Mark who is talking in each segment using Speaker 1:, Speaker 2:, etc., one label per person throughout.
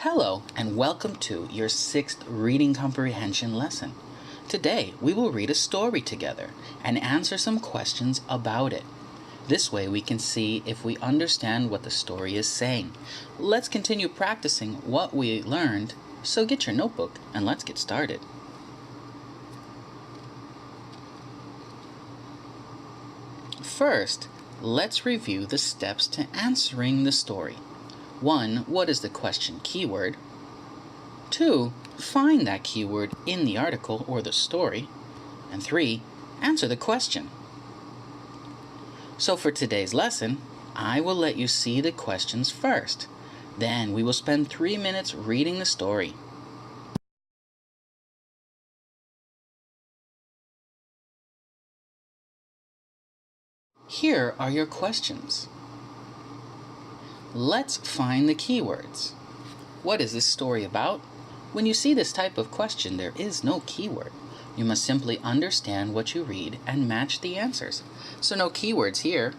Speaker 1: Hello and welcome to your 6th reading comprehension lesson. Today we will read a story together and answer some questions about it. This way we can see if we understand what the story is saying. Let's continue practicing what we learned, so get your notebook and let's get started. First, let's review the steps to answering the story. 1. What is the question keyword? 2. Find that keyword in the article or the story. And 3. Answer the question. So for today's lesson, I will let you see the questions first. Then we will spend 3 minutes reading the story. Here are your questions. Let's find the keywords. What is this story about? When you see this type of question, there is no keyword. You must simply understand what you read and match the answers. So no keywords here.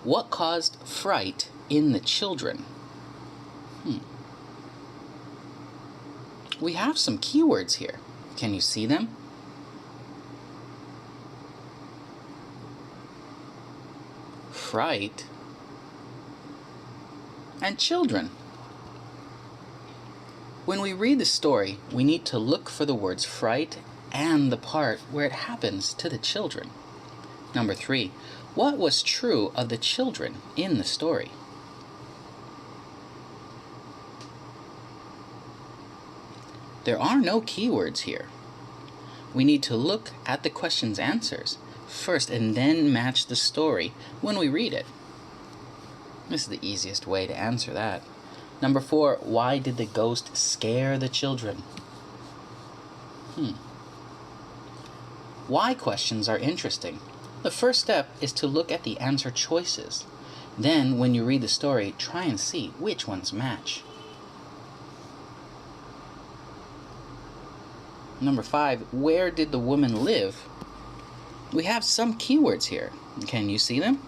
Speaker 1: What caused fright in the children? We have some keywords here. Can you see them? Fright and children. When we read the story, we need to look for the words fright and the part where it happens to the children. Number 3, what was true of the children in the story? There are no keywords here. We need to look at the question's answers first and then match the story when we read it. This is the easiest way to answer that. Number 4, why did the ghost scare the children? Why questions are interesting. The first step is to look at the answer choices. Then, when you read the story, try and see which ones match. Number 5, where did the woman live? We have some keywords here. Can you see them?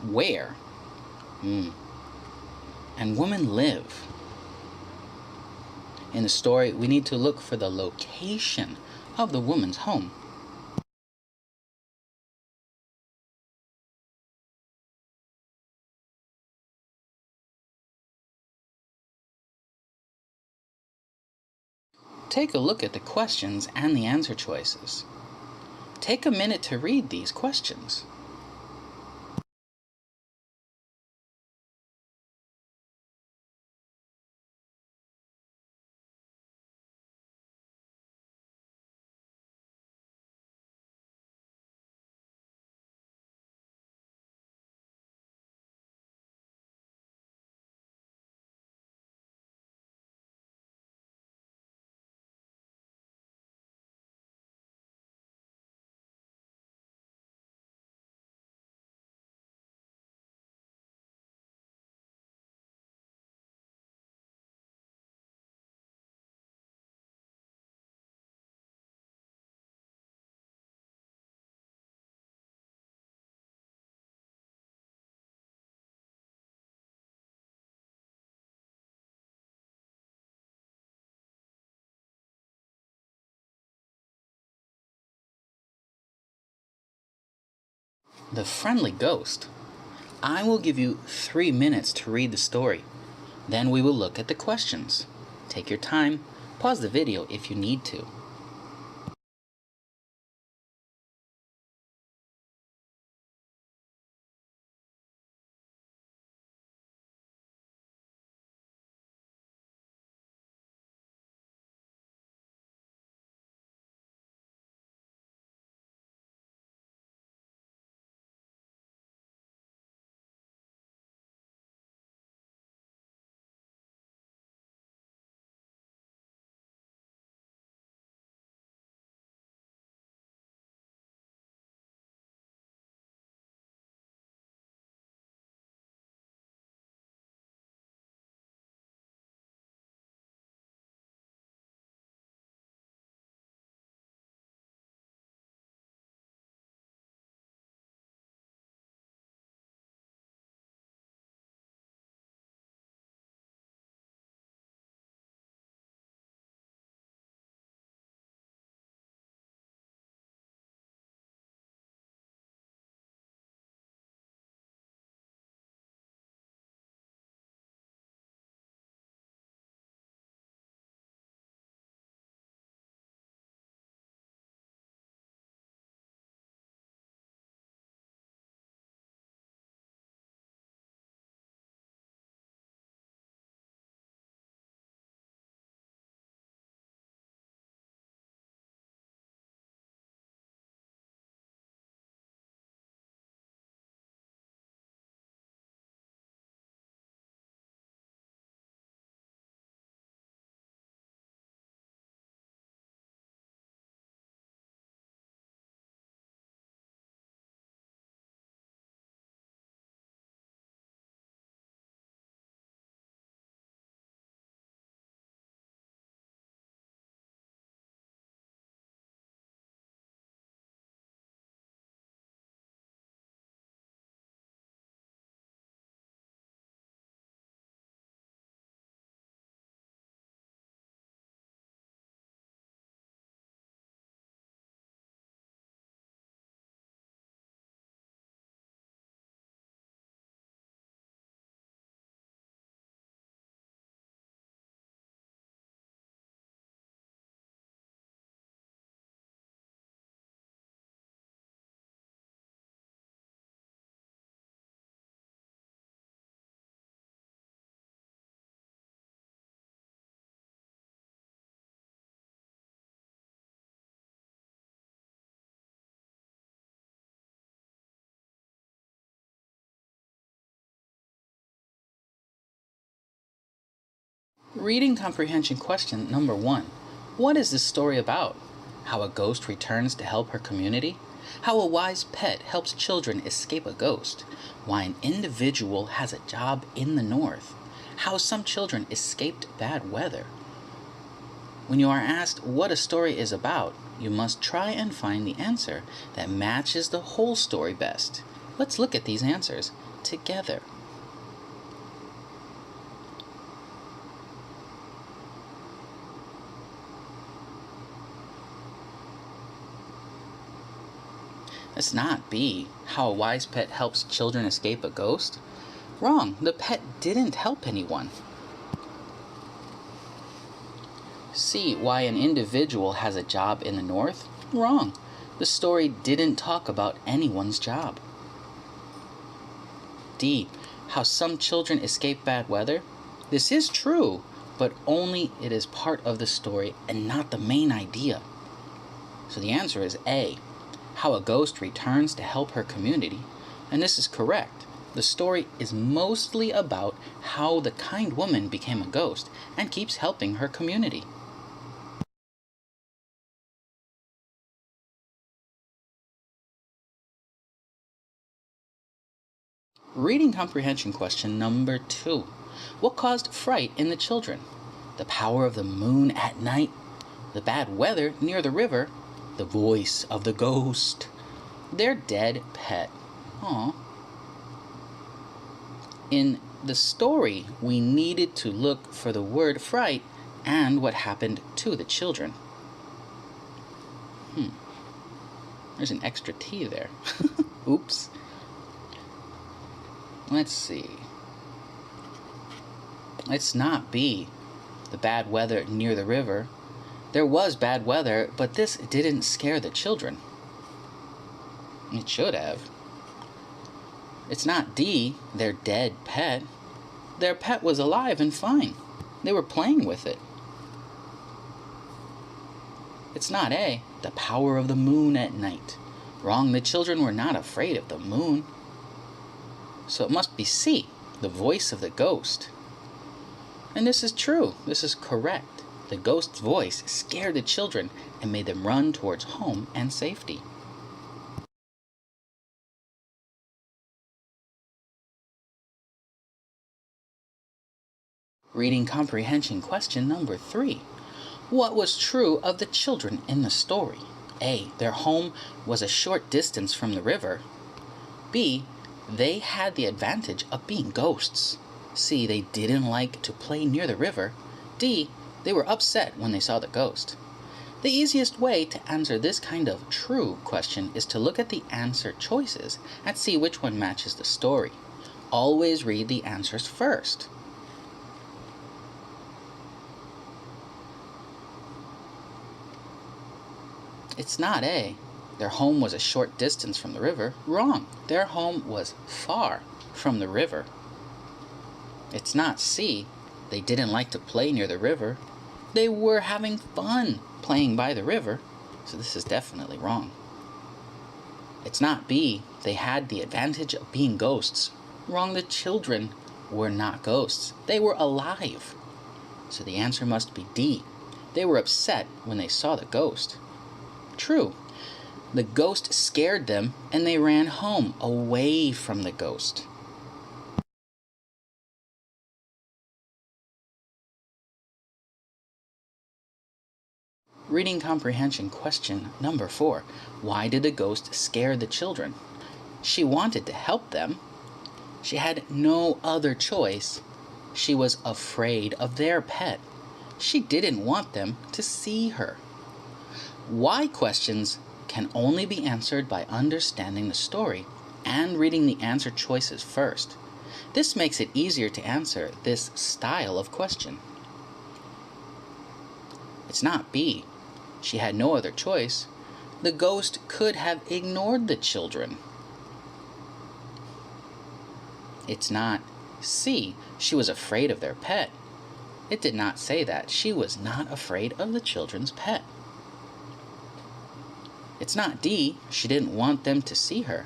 Speaker 1: Where? And woman live. In the story, we need to look for the location of the woman's home. Take a look at the questions and the answer choices. Take a minute to read these questions. The friendly ghost. I will give you 3 minutes to read the story. Then we will look at the questions. Take your time. Pause the video if you need to. Reading comprehension question number 1. What is this story about? How a ghost returns to help her community? How a wise pet helps children escape a ghost? Why an individual has a job in the north? How some children escaped bad weather? When you are asked what a story is about, you must try and find the answer that matches the whole story best. Let's look at these answers together. Let's not B. How a wise pet helps children escape a ghost? Wrong. The pet didn't help anyone. C. Why an individual has a job in the north? Wrong. The story didn't talk about anyone's job. D. How some children escape bad weather? This is true, but only it is part of the story and not the main idea. So the answer is A. How a ghost returns to help her community. And this is correct. The story is mostly about how the kind woman became a ghost and keeps helping her community. Reading comprehension question number 2. What caused fright in the children? The power of the moon at night, the bad weather near the river, the voice of the ghost, their dead pet. Aww. In the story, we needed to look for the word fright and what happened to the children. There's an extra T there. Oops. Let's see. Let's not be the bad weather near the river. There was bad weather, but this didn't scare the children. It should have. It's not D, their dead pet. Their pet was alive and fine. They were playing with it. It's not A, the power of the moon at night. Wrong, the children were not afraid of the moon. So it must be C, the voice of the ghost. And this is true. This is correct. The ghost's voice scared the children and made them run towards home and safety. Reading comprehension question number 3. What was true of the children in the story? A. Their home was a short distance from the river. B. They had the advantage of being ghosts. C. They didn't like to play near the river. D. They were upset when they saw the ghost. The easiest way to answer this kind of true question is to look at the answer choices and see which one matches the story. Always read the answers first. It's not A. Their home was a short distance from the river. Wrong. Their home was far from the river. It's not C. They didn't like to play near the river. They were having fun playing by the river, so this is definitely wrong. It's not B. They had the advantage of being ghosts. Wrong, the children were not ghosts. They were alive. So the answer must be D. They were upset when they saw the ghost. True. The ghost scared them and they ran home away from the ghost. Reading comprehension question number 4. Why did the ghost scare the children? She wanted to help them. She had no other choice. She was afraid of their pet. She didn't want them to see her. Why questions can only be answered by understanding the story and reading the answer choices first. This makes it easier to answer this style of question. It's not B. She had no other choice. The ghost could have ignored the children. It's not C. She was afraid of their pet. It did not say that. She was not afraid of the children's pet. It's not D. She didn't want them to see her.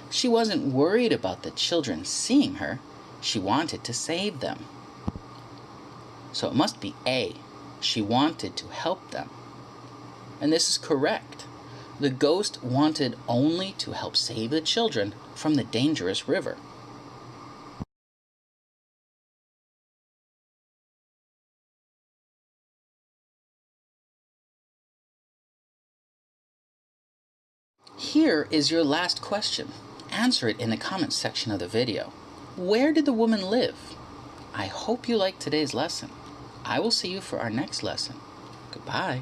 Speaker 1: She wasn't worried about the children seeing her. She wanted to save them. So it must be A. She wanted to help them. And this is correct. The ghost wanted only to help save the children from the dangerous river. Here is your last question. Answer it in the comments section of the video. Where did the woman live? I hope you liked today's lesson. I will see you for our next lesson. Goodbye.